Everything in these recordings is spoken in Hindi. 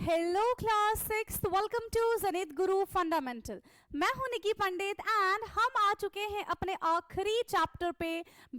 हेलो क्लास 6, वेलकम टू जनित गुरु फंडामेंटल। मैं हूं निकी पंडित एंड हम आ चुके हैं अपने आखिरी चैप्टर पे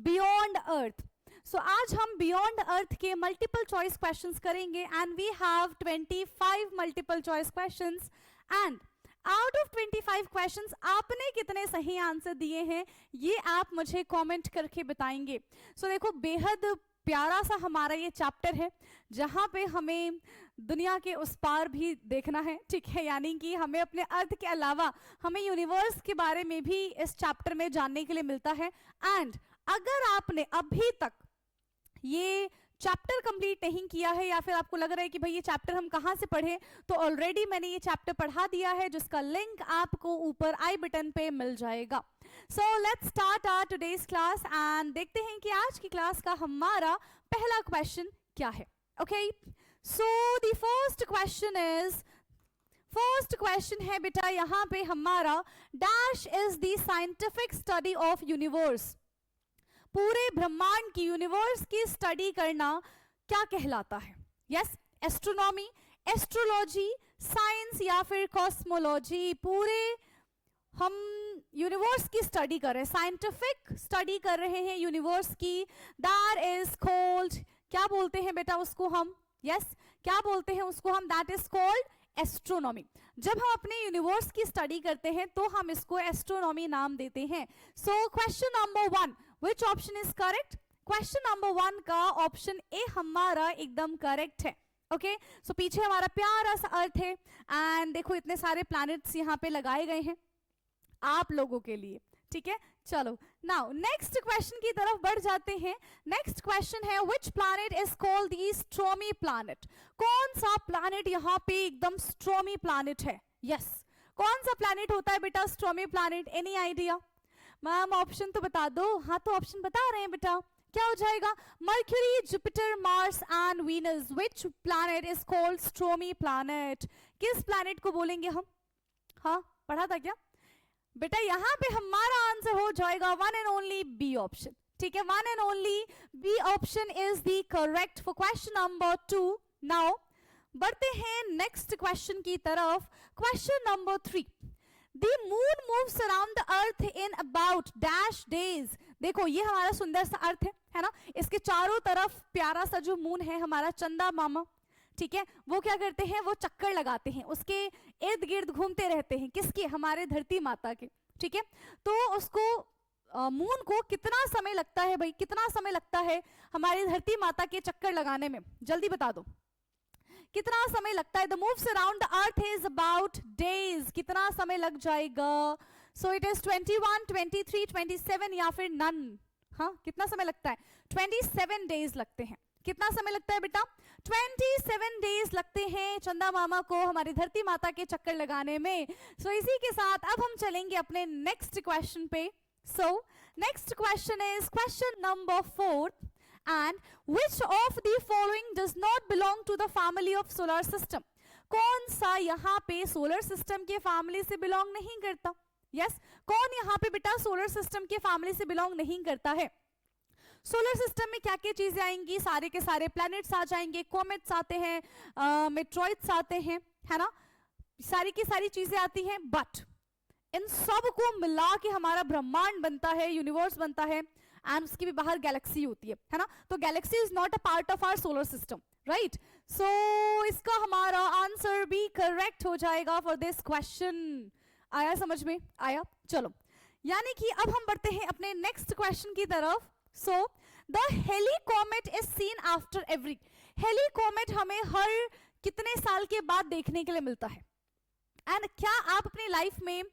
बियॉन्ड अर्थ। सो आज हम बियॉन्ड अर्थ के मल्टीपल चॉइस क्वेश्चंस करेंगे and we have 25 multiple choice questions and out of 25 questions आपने कितने सही आंसर दिए हैं ये आप मुझे कमेंट करके बताएंगे। सो देखो, बेहद प्यारा सा हमारा ये चैप्टर है जहां पे हमें दुनिया के उस पार भी देखना है, ठीक है, यानी कि हमें अपने अर्थ के अलावा हमें यूनिवर्स के बारे में भी इस चैप्टर में जानने के लिए मिलता है। एंड अगर आपने अभी तक ये चैप्टर कंप्लीट नहीं किया है या फिर आपको लग रहा है कि भाई ये चैप्टर हम कहां से पढ़े, तो ऑलरेडी मैंने ये चैप्टर पढ़ा दिया है जिसका लिंक आपको ऊपर आई बटन पे मिल जाएगा। So let's start our today's class and देखते हैं कि आज की क्लास का हमारा पहला क्वेश्चन क्या है। Okay, so the first question है बेटा यहां पे हमारा, dash is the scientific study of universe. पूरे ब्रह्मांड की, यूनिवर्स की स्टडी करना क्या कहलाता है? यस, एस्ट्रोनॉमी, एस्ट्रोलॉजी, साइंस या फिर कॉस्मोलॉजी। पूरे हम यूनिवर्स की स्टडी कर रहे हैं, साइंटिफिक स्टडी कर रहे हैं यूनिवर्स की। दैट इज कॉल्ड, क्या बोलते हैं बेटा उसको हम? यस, क्या बोलते हैं उसको हम? That is called astronomy. जब हम अपने यूनिवर्स की स्टडी करते हैं तो हम इसको एस्ट्रोनॉमी नाम देते हैं। So question number 1, which option is correct? Question number 1 का ऑप्शन ए हमारा एकदम करेक्ट है। ओके, सो पीछे हमारा प्यारा सा अर्थ है एंड देखो इतने सारे प्लैनेट्स यहाँ पे लगाए गए हैं आप लोगों के लिए, ठीक है। चलो नाउ नेक्स्ट क्वेश्चन की तरफ बढ़ जाते हैं। नेक्स्ट क्वेश्चन है, which planet is called the stormy planet? कौन सा प्लैनेट यहाँ पे एकदम स्ट्रोमी प्लैनेट है? यस, कौन सा प्लैनेट होता है बेटा stormy planet? Any idea? Ma'am option तो बता दो। हाँ, तो ऑप्शन बता रहे हैं बेटा, क्या हो जाएगा? Mercury, Jupiter, Mars and Venus. Which planet is called stormy planet? किस प्लैनेट को बोलेंगे हम? हाँ, पढ़ा था क्या बेटा? यहां पे हमारा आंसर हो जाएगा one and only B option, ठीक है। One and only B option is the correct for question number 2। Now बढ़ते हैं नेक्स्ट क्वेश्चन की तरफ। Question number 3, the moon moves around the earth in about dash days. देखो ये हमारा सुंदर सा अर्थ है ना, इसके चारों तरफ प्यारा सा जो मून है हमारा चंदा मामा, ठीक है, वो क्या करते हैं? वो चक्कर लगाते हैं, उसके इर्द गिर्द घूमते रहते हैं। किसके? हमारे धरती माता के, ठीक है। तो उसको मून को कितना समय लगता है भाई? कितना समय लगता है हमारी धरती माता के चक्कर लगाने में? जल्दी बता दो, कितना समय लगता है? The moves around the earth is about days. कितना समय लग जाएगा? सो इट इज 21, 23, 27 या फिर नन। हाँ, कितना समय लगता है? 27 डेज लगते हैं। कितना समय लगता है बेटा? 27 डेज लगते हैं चंदा मामा को हमारी धरती माता के चक्कर लगाने में। सो इसी के साथ अब हम चलेंगे अपने नेक्स्ट क्वेश्चन पे। So next question is question number 4 and which of the following does not belong to the family of solar system? कौन सा यहाँ पे सोलर सिस्टम के फैमिली से बिलोंग नहीं करता? यस, कौन यहाँ पे बेटा सोलर सिस्टम के फैमिली से बिलोंग नहीं करता है? सोलर सिस्टम में क्या क्या चीजें आएंगी? सारे के सारे प्लैनेट्स आ जाएंगे, कॉमेट्स आते हैं, मेट्रॉइड्स आते हैं, है ना, सारी की सारी चीजें आती हैं। बट इन सब को मिला के हमारा ब्रह्मांड बनता है, यूनिवर्स बनता है एंड उसके भी बाहर गैलेक्सी होती है ना। तो galaxy is not a part of our solar system, right. So इसका हमारा आंसर भी करेक्ट हो जाएगा फॉर दिस क्वेश्चन। आया समझ में? आया। चलो, यानी कि अब हम बढ़ते हैं अपने नेक्स्ट क्वेश्चन की तरफ। So the Halley comet is seen after every। Halley comet हमें हर कितने साल के बाद देखने के लिए मिलता है? एंड क्या आप अपनी लाइफ में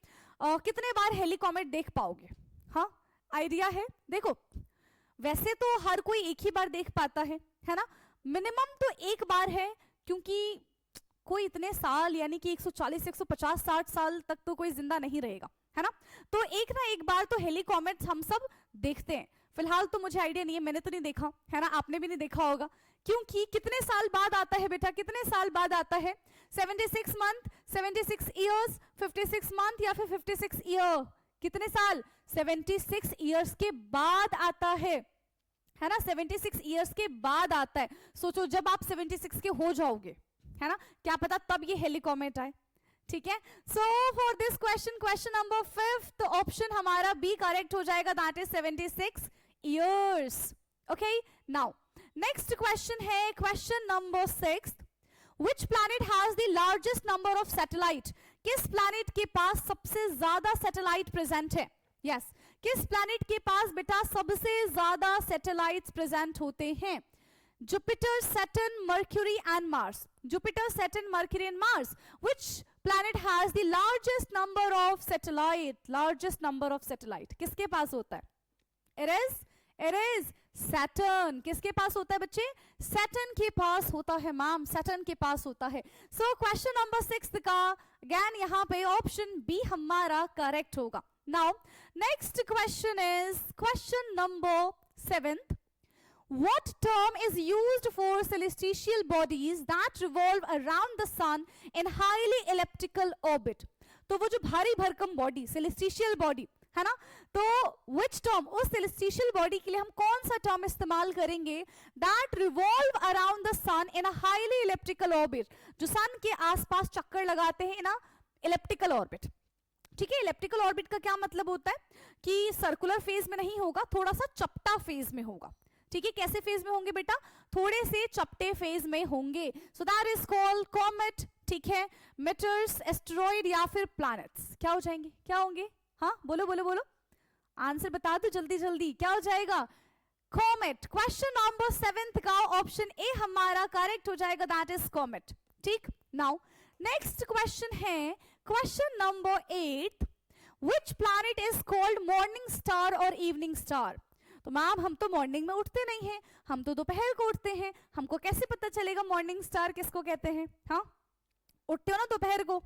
कितने बार Halley comet देख पाओगे? हाँ, आइडिया है? देखो वैसे तो हर कोई एक ही बार देख पाता है ना, मिनिमम तो एक बार है, क्योंकि कोई इतने साल यानी कि 140, 150, 60 साल तक तो कोई जिंदा नहीं रहेगा, है ना। तो एक ना एक बार तो Halley comet हम सब देखते हैं। फिलहाल तो मुझे आइडिया नहीं है, मैंने तो नहीं देखा, है ना, आपने भी नहीं देखा होगा, क्योंकि कितने साल बाद आता है बेटा? कितने साल बाद आता है? 76 मंथ, 76 ईयर्स, 56 मंथ या फिर 56 ईयर? कितने साल? 76 ईयर्स के बाद आता है ना, 76 ईयर्स के बाद आता है। सोचो जब आप 76 के हो जाओगे, है ना, क्या पता तब ये हेलिकॉमेट आए, ठीक है। So for this question, question number 5 option हमारा बी करेक्ट हो जाएगा, that is 76 years. Okay, now next question है question number 6, which planet has the largest number of satellite? किस planet के पास सबसे ज्यादा सैटेलाइट प्रेजेंट है? यस, किस planet के पास बेटा सबसे ज्यादा सैटेलाइट्स प्रेजेंट होते हैं? Jupiter, Saturn, Mercury and Mars. Jupiter, Saturn, Mercury and Mars. Which planet has the largest number of satellite? Largest number of satellite. किसके पास होता है? It is Saturn. किसके पास होता है बच्चे? Saturn के पास होता है मैम, Saturn के पास होता है. So question number 6 का again यहाँ पे option B हमारा correct होगा. Now next question is question number 7th. What term is used for celestial bodies that revolve around the sun in highly elliptical orbit? तो वो जो भारी भरकम बॉडी, celestial body है ना, तो which term, उस celestial body के लिए हम कौन सा टर्म इस्तेमाल करेंगे? that revolve around the sun in a highly elliptical orbit, जो सन के आसपास चक्कर लगाते हैं ना, elliptical orbit. ठीक है, इलेप्टिकल ऑर्बिट का क्या मतलब होता है कि सर्कुलर फेज में नहीं होगा, थोड़ा सा चपटा फेज में होगा. ठीक है, कैसे फेज में होंगे बेटा? थोड़े से चपटे फेज में होंगे. सो दैट इज कॉल्ड कॉमेट. ठीक है, मेटर्स, एस्टेरॉइड या फिर प्लैनेट्स. क्या हो जाएंगे? क्या होंगे? हाँ बोलो बोलो बोलो, आंसर बता दो जल्दी जल्दी. क्या हो जाएगा? कॉमेट. क्वेश्चन नंबर 7 का ऑप्शन ए हमारा करेक्ट हो जाएगा, दैट इज कॉमेट. ठीक, नाउ नेक्स्ट क्वेश्चन है question number 8. Which planet is called morning star और इवनिंग स्टार? तो मैम हम तो मॉर्निंग में उठते नहीं हैं, हम तो दोपहर को उठते हैं, हमको कैसे पता चलेगा मॉर्निंग स्टार किसको कहते हैं? हाँ, उठते हो ना दोपहर को,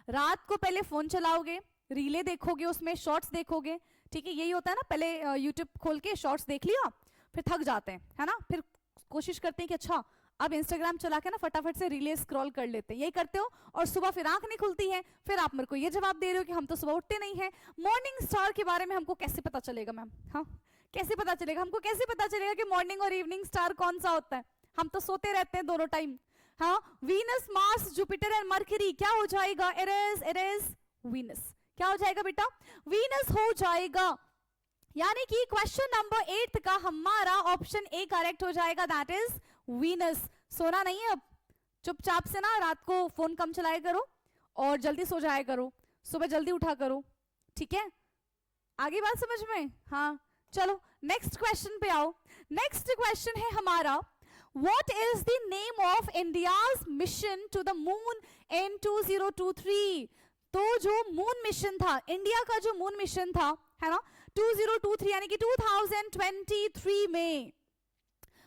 रात को पहले फोन चलाओगे, रीले देखोगे, उसमें शॉर्ट्स देखोगे. ठीक है, यही होता है ना, पहले यूट्यूब खोल के शॉर्ट्स देख लिया, फिर थक जाते हैं, है ना, फिर कोशिश करते हैं कि अच्छा अब इंस्टाग्राम चला के ना फटाफट से रीले स्क्रॉल कर लेते हैं. यही करते हो और सुबह फिर आंख नहीं खुलती है, फिर आप मेरे को ये जवाब दे रहे हो कि हम तो सुबह उठते नहीं हैं. मॉर्निंग स्टार के बारे में हमको कैसे पता चलेगा मैम? हाँ, कैसे पता चलेगा? हमको कैसे पता चलेगा कि मॉर्निंग और इवनिंग स्टार कौन सा होता है? हम तो सोते रहते हैं दोनों टाइम. हाँ, Venus, Mars, Jupiter and mercury. क्या हो जाएगा? It is Venus. क्या हो जाएगा बेटा? वीनस हो जाएगा. यानी कि क्वेश्चन नंबर 8 का हमारा ऑप्शन ए करेक्ट हो जाएगा, दैट इज वीनस. सोना नहीं है अब, चुपचाप से ना रात को फोन कम चलाया करो और जल्दी सो जाया करो, सुबह जल्दी उठा करो. ठीक है, आगे बात समझ में? हाँ, चलो नेक्स्ट क्वेश्चन पे आओ. नेक्स्ट क्वेश्चन है हमारा, what is the name of India's mission to the moon in 2023? तो जो मून मिशन था, इंडिया का जो मून मिशन था, है ना, 2023 यानी कि 2023 में,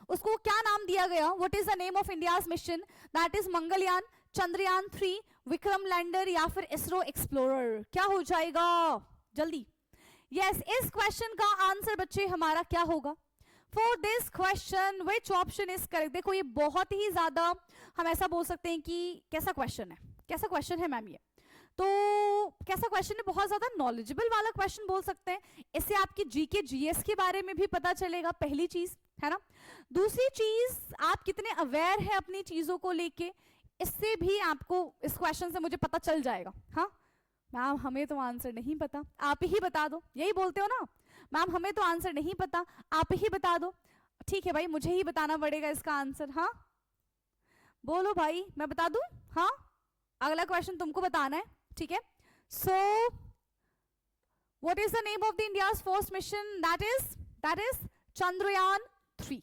उसको क्या नाम दिया गया? What is the name of India's mission? That is Mangalyaan, Chandrayaan 3, Vikram lander या फिर इसरो एक्सप्लोरर. क्या हो जाएगा जल्दी? यस, इस क्वेश्चन का आंसर बच्चे हमारा क्या होगा? For this question which option is correct? देखो ये बहुत ही ज्यादा हम ऐसा बोल सकते हैं कि कैसा क्वेश्चन है, कैसा क्वेश्चन है मैम ये? तो कैसा क्वेश्चन है? बहुत ज्यादा नॉलेजेबल वाला क्वेश्चन बोल सकते हैं. इससे आपकी जीके जीएस के बारे में भी पता चलेगा, पहली चीज, है ना. दूसरी चीज, आप कितने अवेयर हैं अपनी चीजों को लेके, इससे भी आपको इस क्वेश्चन से मुझे पता चल जाएगा. हाँ मैम हमें तो आंसर नहीं पता, आप ही बता दो. यही बोलते हो ना, मैम हमें तो आंसर नहीं पता, आप ही बता दो. ठीक है भाई, मुझे ही बताना पड़ेगा इसका आंसर. हाँ बोलो भाई, मैं बता दूं? हाँ, अगला क्वेश्चन तुमको बताना है. ठीक है, so what is the name of the India's first mission? That is Chandrayaan 3.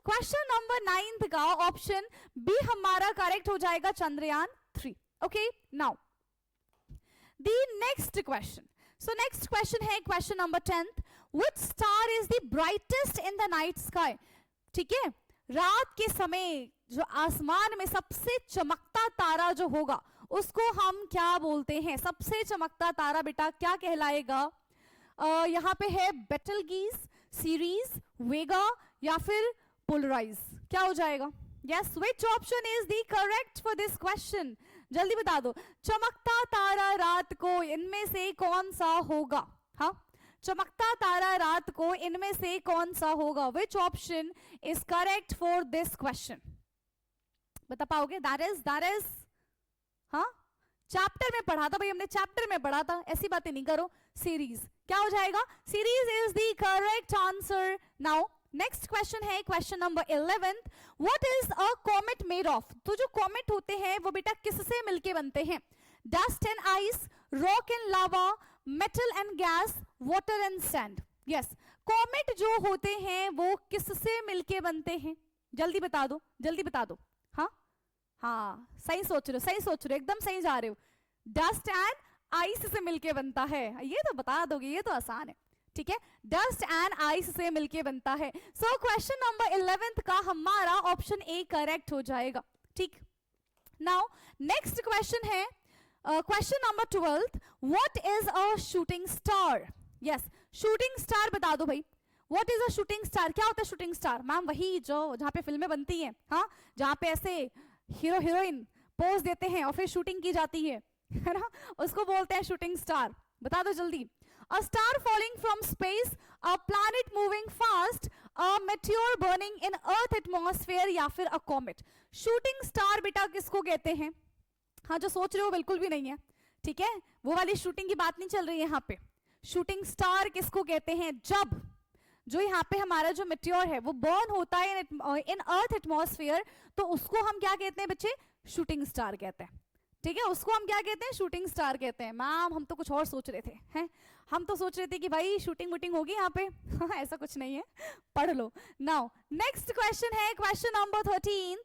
Question number 9 का ऑप्शन बी हमारा करेक्ट हो जाएगा, Chandrayaan 3. Okay, now the next question. So next question है question number 10th. Which star is the brightest in the night sky? ठीक है, रात के समय जो आसमान में सबसे चमकता तारा जो होगा उसको हम क्या बोलते हैं? सबसे चमकता तारा बेटा क्या कहलाएगा? यहाँ पे है बेटलगीज, सीरीज, वेगा या फिर पोलराइज. क्या हो जाएगा? Yes, which option is the correct for this question? जल्दी बता दो. चमकता तारा रात को इनमें से कौन सा होगा? हाँ, चमकता तारा रात को इनमें से कौन सा होगा? Which option is correct for this question? बता पाओगे? दैट इज हाँ, चैप्टर में पढ़ा था भाई हमने, चैप्टर में पढ़ा था, ऐसी बातें नहीं करो। सीरीज क्या हो जाएगा? Sirius is the correct answer. Now next question है question number 11। What is a comet made of? तो जो कॉमेट होते हैं वो बेटा किससे मिलके बनते हैं? Dust and ice, rock and lava, metal and gas, water and sand. Yes, comet जो होते हैं वो किससे मिलके बनते हैं? जल्दी बता दो, जल्दी बता दो। हाँ हाँ, सही सोच रहे हो, सही सोच रहे हो, एकदम सही जा रहे हो। डस्ट एंड आइस से मिलके बनता है, ये तो बता दोगे, ये तो आसान है। ठीक है, डस्ट एंड आइस से मिलके बनता है। सो क्वेश्चन नंबर 11 का हमारा ऑप्शन ए करेक्ट हो जाएगा। ठीक, नाउ नेक्स्ट क्वेश्चन है question number 12। What is a shooting star? Yes, shooting star बता दो भाई। What is a shooting star? क्या होता है शूटिंग स्टार? मैम वही जो जहां पे फिल्में बनती हैं, हाँ, जहां पे ऐसे हीरो हीरोइन पोज देते हैं और फिर शूटिंग की जाती है ना, उसको बोलते हैं शूटिंग स्टार। बता दो जल्दी। A star falling from space, a planet moving fast, a meteor burning in earth atmosphere, या फिर अ कॉमेट। शूटिंग स्टार बेटा किसको कहते हैं? हाँ, जो सोच रहे हो बिल्कुल भी नहीं है, ठीक है, वो वाली शूटिंग की बात नहीं चल रही है यहाँ पे। शूटिंग स्टार किसको कहते हैं? जब जो यहाँ पे हमारा जो मेटियोर है वो बर्न होता है इन अर्थ एटमॉस्फेयर, तो उसको हम क्या कहते हैं बच्चे? शूटिंग स्टार कहते हैं। ठीक है, उसको हम क्या कहते हैं? शूटिंग स्टार कहते हैं। मैम हम तो कुछ और सोच रहे थे, हैं, हम तो सोच रहे थे कि भाई शूटिंग वूटिंग होगी यहाँ पे ऐसा कुछ नहीं है, पढ़ लो। नाउ नेक्स्ट क्वेश्चन है question number 13।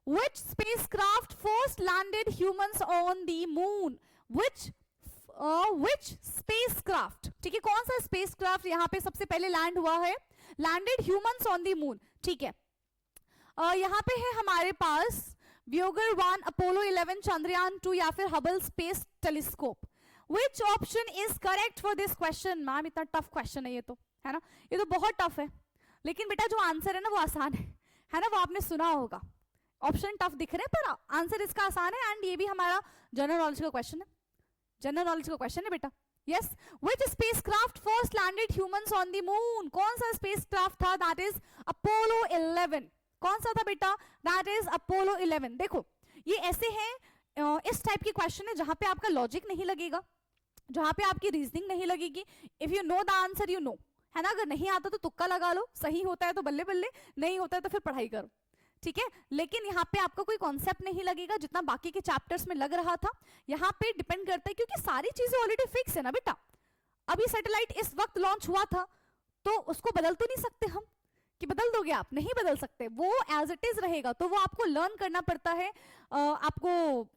Which spacecraft first landed humans on the moon? Which spacecraft? ठीक है, कौन सा spacecraft यहाँ पे सबसे पहले लैंड हुआ है? Landed humans on the moon। ठीक है, यहाँ पे है हमारे पास व्योगर 1, अपोलो 11, चंद्रयान 2, या फिर Hubble space telescope. Which option is correct for this question? Ma'am इतना टफ क्वेश्चन है ये तो, है ना, ये तो बहुत टफ है, लेकिन बेटा जो आंसर है ना वो आसान है ना, वो आपने सुना होगा। ऑप्शन टफ दिख रहे हैं पर आंसर इसका आसान है, एंड ये भी हमारा जनरल नॉलेज का क्वेश्चन है, जनरल नॉलेज का क्वेश्चन है बेटा। Yes, which spacecraft first landed humans on the moon? कौन सा स्पेसक्राफ्ट था? That is Apollo 11। कौन सा था बेटा? That is Apollo 11। देखो ये ऐसे हैं, इस टाइप के क्वेश्चन है जहां पे आपका लॉजिक नहीं लगेगा, जहां पे आपकी रीजनिंग नहीं लगेगी। If you know the answer you know, है ना, अगर नहीं आता तो तुक्का लगा लो, सही होता है तो बल्ले बल्ले, नहीं होता है तो फिर पढ़ाई करो। ठीक है, लेकिन यहाँ पे आपका कोई कॉन्सेप्ट नहीं लगेगा जितना बाकी के चैप्टर्स में लग रहा था। यहाँ पे डिपेंड करता है क्योंकि सारी चीजें ऑलरेडी फिक्स है ना बेटा। अभी सैटेलाइट इस वक्त लॉन्च हुआ था तो उसको बदल तो नहीं सकते हम कि बदल दोगे आप, नहीं बदल सकते, वो एज इट इज रहेगा। तो वो आपको लर्न करना पड़ता है, आपको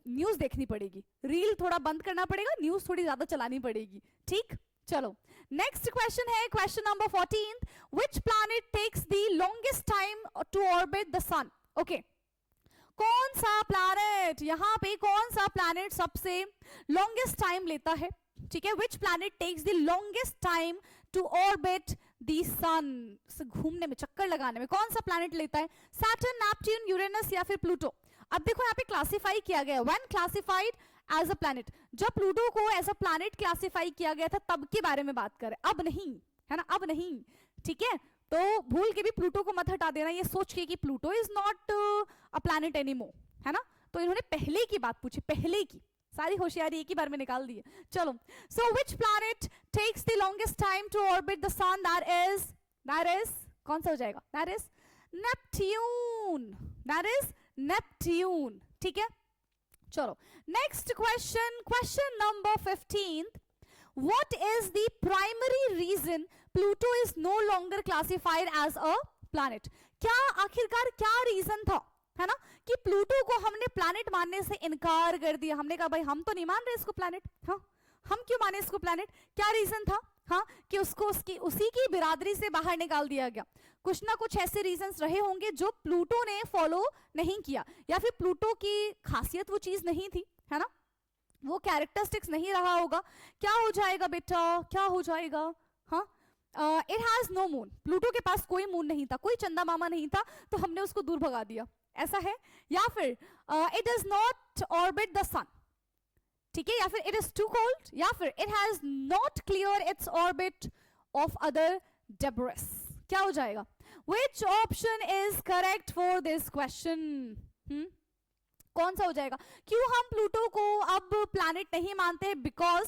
न्यूज देखनी पड़ेगी, रील थोड़ा बंद करना पड़ेगा, न्यूज थोड़ी ज्यादा चलानी पड़ेगी। ठीक, चलो नेक्स्ट क्वेश्चन है question number 14। Which planet takes the longest time to orbit the sun? Okay, कौन सा प्लैनेट, यहाँ पे कौन सा प्लैनेट सबसे लॉन्गेस्ट टाइम लेता है? ठीक है, which planet takes the longest time to orbit the sun? घूमने में, चक्कर लगाने में कौन सा प्लैनेट लेता है? सैटर्न, नेपट्यून, यूरेनस, या फिर प्लूटो? अब देखो यहाँ पे क्लासिफाई किया गया, when classified as a planet, जब प्लूटो को एज अ प्लैनेट क्लासिफाई किया गया था तब के बारे में बात करें, अब नहीं, है ना, अब नहीं। ठीक है, तो भूल के भी प्लूटो को मत हटा देना ये सोच के कि Pluto is not a planet anymore, है ना। तो इन्होंने पहले की बात पूछी, पहले की, सारी होशियारी एक ही बार में निकाल दी है। चलो, so which planet takes the longest time to orbit the sun? That is कौन सा हो जाएगा? That is Neptune, that is Neptune. ठीक है, चलो next question, question number 15। What is the primary reason Pluto is no longer classified as a planet? क्या आखिरकार क्या रीजन था, है ना, कि प्लूटो को हमने प्लैनेट मानने से इनकार कर दिया? हमने कहा भाई हम तो नहीं मान रहे इसको प्लैनेट, हाँ, हम क्यों माने इसको प्लैनेट? क्या रीजन था? हाँ, कि उसको उसी की बिरादरी से बाहर निकाल दिया गया। कुछ ना कुछ ऐसे रीजंस रहे होंगे जो प्लूटो ने फॉलो नहीं किया, या फिर प्लूटो की खासियत वो चीज नहीं थी, है ना, वो कैरेक्टरिस्टिक्स नहीं रहा होगा। क्या हो जाएगा बेटा, क्या हो जाएगा? हाँ, it has no moon, Pluto के पास कोई मून नहीं था, कोई चंदा मामा नहीं था, तो हमने उसको दूर भगा दिया, ऐसा है। या फिर it does not orbit the sun, ठीक है, या फिर इट इज टू कोल्ड, या फिर it has not clear its orbit of other debris. क्या हो जाएगा? Which option is correct for this question? कौन सा हो जाएगा? क्यों हम प्लूटो को अब प्लैनेट नहीं मानते हैं? बिकॉज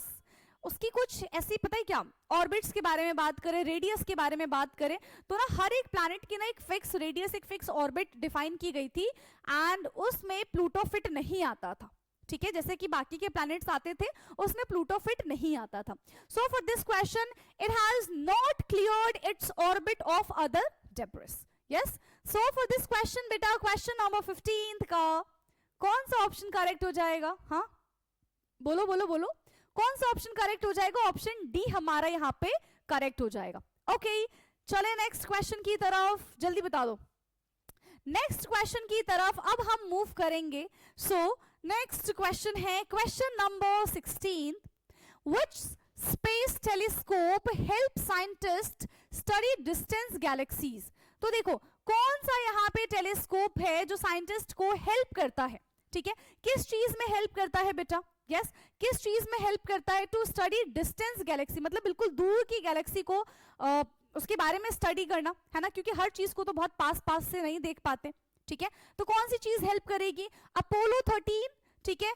उसकी कुछ ऐसी, पता है क्या, ऑर्बिट्स के बारे में बात करें, रेडियस के बारे में बात करें, तो ना हर एक प्लैनेट की ना एक फिक्स रेडियस, एक फिक्स ऑर्बिट डिफाइन की गई थी, एंड उसमें प्लूटो फिट नहीं आता था। ठीक है, जैसे कि बाकी के प्लैनेट्स आते थे, उसमें प्लूटो फिट नहीं आता था। So for this question it has not cleared its orbit of other debris. Yes, so for this question बेटा, क्वेश्चन नंबर 15 का कौन सा ऑप्शन करेक्ट हो जाएगा? हाँ बोलो बोलो बोलो, कौन सा ऑप्शन करेक्ट हो जाएगा? ऑप्शन डी हमारा यहाँ पे करेक्ट हो जाएगा। ओके, चले नेक्स्ट क्वेश्चन की तरफ, जल्दी बता दो। नेक्स्ट क्वेश्चन की तरफ अब हम मूव करेंगे। सो नेक्स्ट क्वेश्चन है question number 16, which space telescope help scientist study distance galaxies. तो देखो कौन सा यहाँ पे टेलीस्कोप है जो साइंटिस्ट को हेल्प करता है? ठीक है, किस चीज में हेल्प करता है बेटा? यस, किस चीज में हेल्प करता है? टू स्टडी डिस्टेंस गैलेक्सी, मतलब बिल्कुल दूर की गैलेक्सी को उसके बारे में स्टडी करना, है ना, क्योंकि हर चीज को तो बहुत पास पास से नहीं देख पाते। ठीक है, तो कौन सी चीज हेल्प करेगी? अपोलो 13, ठीक है,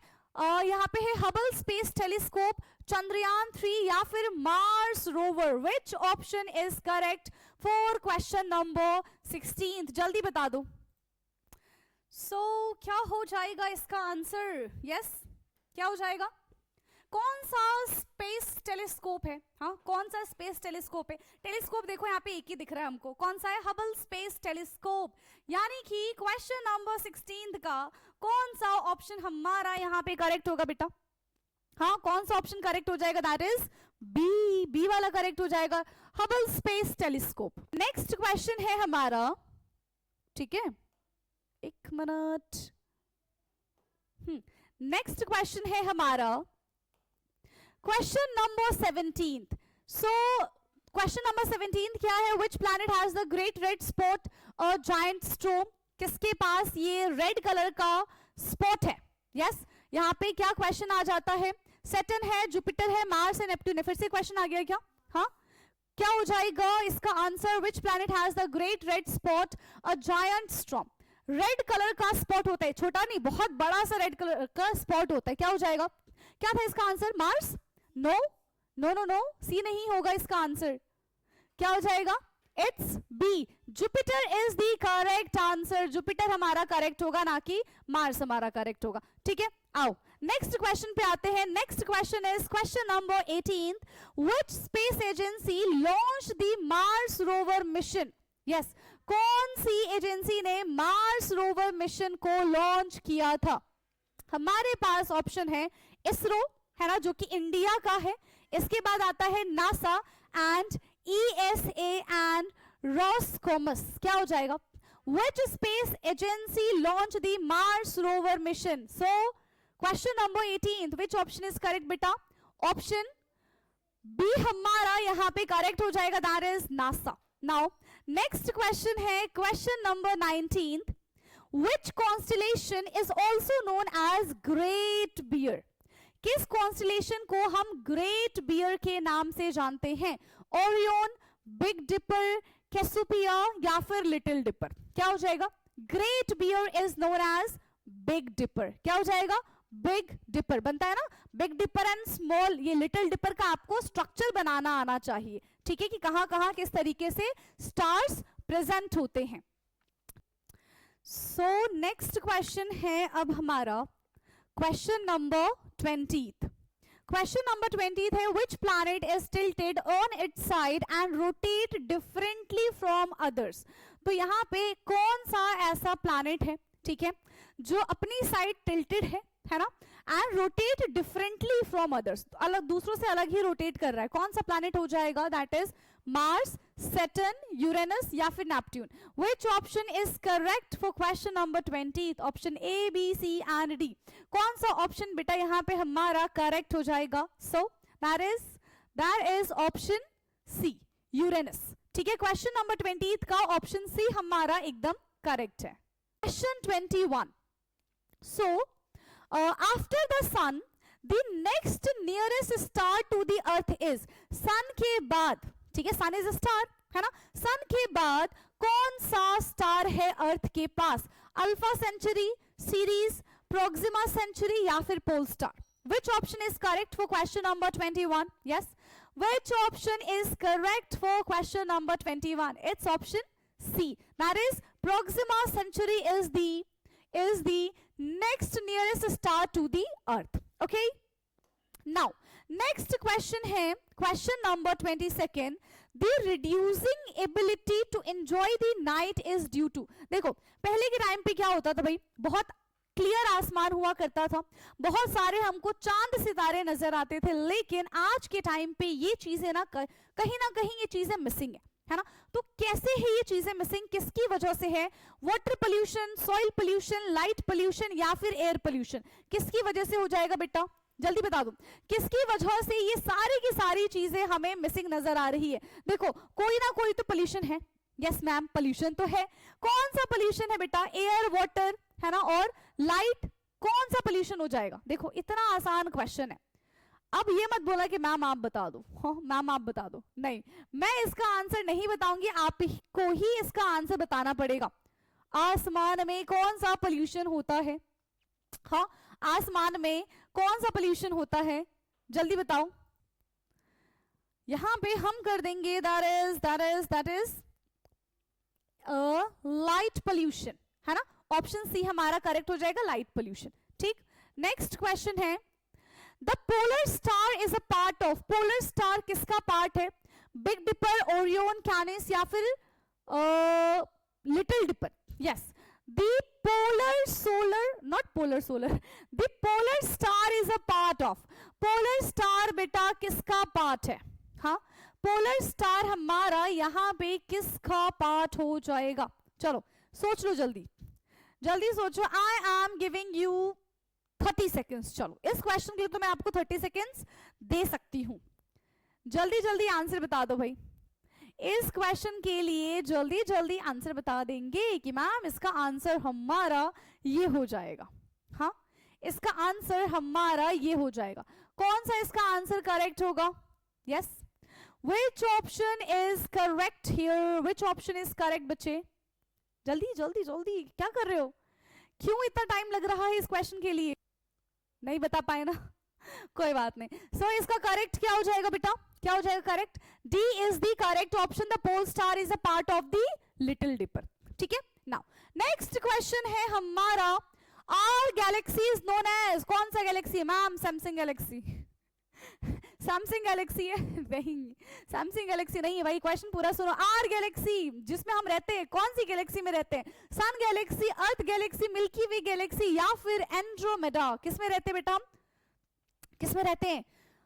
यहाँ पे है हबल स्पेस टेलीस्कोप, चंद्रयान 3 या फिर Mars rover. Which option is correct for question number 16? जल्दी बता दो। सो क्या हो जाएगा इसका आंसर? यस, क्या हो जाएगा? कौन सा स्पेस टेलीस्कोप है? हाँ, कौन सा स्पेस टेलीस्कोप है? टेलीस्कोप देखो यहाँ पे एक ही दिख रहा है हमको, कौन सा है? Hubble space telescope. यानी कि क्वेश्चन नंबर 16 का कौन सा ऑप्शन हमारा यहाँ पे करेक्ट होगा बेटा? हाँ, कौन सा ऑप्शन करेक्ट हो जाएगा? दैट इज बी, बी वाला करेक्ट हो जाएगा, Hubble space telescope. Next question है हमारा, ठीक है, एक मिनट, नेक्स्ट क्वेश्चन है हमारा question number 17। So question number 17 क्या है? Which planet has the great red spot और जायंट स्टोम? किसके पास ये रेड कलर का स्पॉट है? यस, यहाँ पे क्या क्वेश्चन आ जाता है? सैटर्न है, जुपिटर है, मार्स है, नेपट्टून है। फिर से क्वेश्चन आ गया क्या? हाँ, क्या हो जाएगा इसका answer? Which planet has the great red spot और जायंट स्टॉर्म? रेड कलर का स्पॉट होता है, छोटा नहीं, बहुत बड़ा सा रेड कलर का स्पॉट होता है। क्या हो जाएगा? क्या था इसका answer? Mars? No no no no, C नहीं होगा इसका आंसर। क्या हो जाएगा? It's B, Jupiter is the correct answer. Jupiter हमारा करेक्ट होगा, ना कि मार्स हमारा करेक्ट होगा। ठीक है, आओ नेक्स्ट क्वेश्चन पे आते हैं। Next question is question number 18, which space agency launch the Mars rover mission? Yes, कौन सी एजेंसी ने मार्स रोवर मिशन को लॉन्च किया था? हमारे पास ऑप्शन है इसरो, है ना, जो कि इंडिया का है। इसके बाद आता है नासा एंड ESA एंड रॉसकॉमस। क्या हो जाएगा? Which space agency launched the Mars rover mission? So question number 18, which option is correct बेटा? ऑप्शन बी हमारा यहाँ पे करेक्ट हो जाएगा, that is NASA. Now next question है question number 19, which constellation is also known as Great Bear? किस कॉन्स्टलेशन को हम ग्रेट बियर के नाम से जानते हैं? ओरियन, बिग डिपर, कैसियोपिया या फिर लिटिल डिपर? क्या हो जाएगा? Great Bear is known as Big Dipper. क्या हो जाएगा? बिग डिपर बनता है ना, बिग डिपर एंड स्मॉल, ये लिटिल डिपर का आपको स्ट्रक्चर बनाना आना चाहिए। ठीक है, कि कहां कहां किस तरीके से स्टार्स प्रेजेंट होते हैं। सो नेक्स्ट क्वेश्चन है अब हमारा क्वेश्चन नंबर 20। क्वेश्चन नंबर 20 है which planet is tilted on its side and rotate differently from others? तो यहाँ पे कौन सा ऐसा प्लैनेट है, ठीक है, जो अपनी साइड टिल्टेड है ना, and rotate differently from others, अलग, दूसरों से अलग ही रोटेट कर रहा है। कौन सा प्लैनेट हो जाएगा? That is Mars, Saturn, Uranus या फिर Neptune. Which option is correct for question number 20? Option A, B, C and D. कौन सा ऑप्शन बेटा यहाँ पे हमारा करेक्ट हो जाएगा? So that is option C, Uranus. ठीक है, क्वेश्चन नंबर 20 का ऑप्शन सी हमारा एकदम करेक्ट है। Question 21, so after the sun the next nearest star to the earth is? Sun के बाद, ठीक है, सन इज अ स्टार, है ना, सन के बाद कौन सा स्टार है अर्थ के पास? Alpha Centauri, Sirius, Proxima Centauri या फिर pole star? Which option is correct for question number 21? Yes, which option is correct for question number 21? It's option C. That is Proxima Centauri is the next nearest star to the Earth. Okay. Now next question है question number 22. The reducing ability to enjoy the night is due to. देखो पहले के टाइम पे क्या होता था भाई, बहुत क्लियर आसमान हुआ करता था, बहुत सारे हमको चांद सितारे नजर आते थे, लेकिन आज के टाइम पे ये चीजें ना कहीं ये चीजें मिसिंग है ना। तो कैसे है ये चीजें मिसिंग, किसकी वजह से है? Water pollution, soil pollution, light pollution या फिर एयर पोल्यूशन? किसकी वजह से हो जाएगा बेटा, जल्दी बता दो, किसकी वजह से ये सारी की सारी चीजें हमें मिसिंग नजर आ रही है? देखो कोई ना कोई तो पोल्यूशन है। यस मैम, पोल्यूशन तो है। कौन सा पोल्यूशन है बेटा? एयर, वाटर, है ना, और लाइट। कौन सा पोल्यूशन हो जाएगा? देखो इतना आसान क्वेश्चन है। अब ये मत बोला कि मैम आप बता दो, मैम आप बता दो, नहीं, मैं इसका आंसर नहीं बताऊंगी, आपको ही इसका आंसर बताना पड़ेगा। आसमान में कौन सा पोल्यूशन होता है? हाँ, आसमान में कौन सा पोल्यूशन होता है, जल्दी बताओ। यहां पे हम कर देंगे दैट इज लाइट पोल्यूशन, है ना। ऑप्शन सी हमारा करेक्ट हो जाएगा, लाइट पोल्यूशन। ठीक, नेक्स्ट क्वेश्चन है, the polar star is a part of. Polar star किसका पार्ट है? बिग डिपर, ओरियन, कैनिस या फिर Little Dipper? Yes, the polar solar, not polar solar, the polar star is a part of. Polar star बेटा किसका पार्ट है? हाँ, पोलर स्टार हमारा यहाँ पे किसका पार्ट हो जाएगा? चलो सोच लो, जल्दी जल्दी सोचो। I am giving you 30 seconds. चलो इस क्वेश्चन के लिए तो मैं आपको 30 सेकेंड्स दे सकती हूं, जल्दी जल्दी आंसर बता दो भाई। इस क्वेश्चन के लिए जल्दी जल्दी आंसर बता देंगे कि मैम इसका आंसर हमारा ये हो जाएगा। हाँ, इसका आंसर हमारा ये हो जाएगा। कौन सा इसका आंसर करेक्ट होगा? Yes, which option is correct here? Which option is correct बच्चे? जल्दी जल्दी जल्दी, क्या कर रहे हो? क्यों इतना टाइम लग रहा है इस क्वेश्चन के लिए? नहीं बता पाए ना, कोई बात नहीं। सो इसका करेक्ट क्या हो जाएगा बेटा? क्या हो जाएगा correct? D is the correct option. The pole star is a part of the Little Dipper. ठीक है, नाउ नेक्स्ट क्वेश्चन है हमारा, our galaxy is known as. कौन सा गैलेक्सी है ma'am? Samsung Galaxy. Samsung Galaxy है? नहीं, सैमसंग गैलेक्सी नहीं है भाई। क्वेश्चन पूरा सुनो। आर गैलेक्सी जिसमें हम रहते हैं, कौन सी गैलेक्सी में रहते हैं? सन गैलेक्सी, अर्थ गैलेक्सी, मिल्की वे गैलेक्सी या फिर एंड्रोमेडा? किस में रहते हैं बेटा हम? किस में रहते हैं?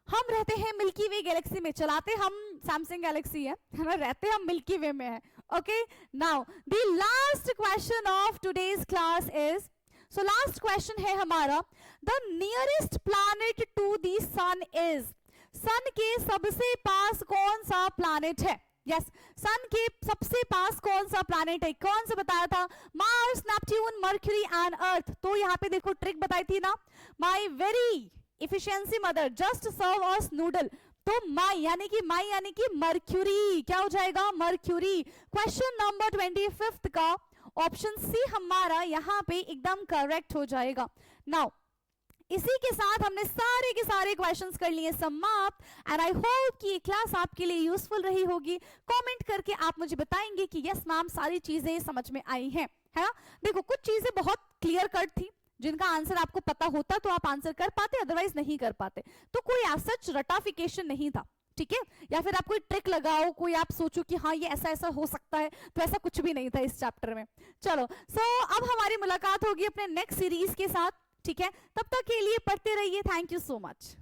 हम रहते हैं मिल्की वे गैलेक्सी में। चलाते हम सैमसंग गैलेक्सी है ना, रहते हम मिल्की वे में है। Okay, now the last question of today's class is, so last question है हमारा, the nearest planet to the sun is. Sun के सबसे पास कौन सा प्लैनेट है? यस, सन के सबसे पास कौन सा प्लैनेट है? कौन सा बताया था? Mars, Neptune, Mercury and Earth. तो यहाँ पे देखो ट्रिक बताई थी ना, my very efficiency mother just serve us noodle. तो माई यानी कि मर्क्यूरी। क्या हो जाएगा? मर्क्यूरी। क्वेश्चन नंबर 25 का ऑप्शन सी हमारा यहाँ पे एकदम करेक्ट हो जाएगा। नाउ इसी के साथ हमने सारे के सारे क्वेश्चंस कर लिए समाप्त, एंड आई होप कि ये क्लास आपके लिए यूजफुल रही होगी। कमेंट करके आप मुझे बताएंगे कि यस मैम सारी चीजें समझ में आई हैं, है ना। देखो कुछ चीजें बहुत क्लियर कट थी, जिनका आंसर आपको पता होता तो आप आंसर कर पाते, अदरवाइज नहीं कर पाते। तो कोई सच रटाफिकेशन नहीं था, ठीक है, या फिर आप कोई ट्रिक लगाओ, कोई आप सोचो कि हाँ ये ऐसा ऐसा हो सकता है, तो ऐसा कुछ भी नहीं था इस चैप्टर में। चलो अब हमारी मुलाकात होगी अपने नेक्स्ट सीरीज के साथ, ठीक है। तब तक के लिए पढ़ते रहिए। Thank you so much.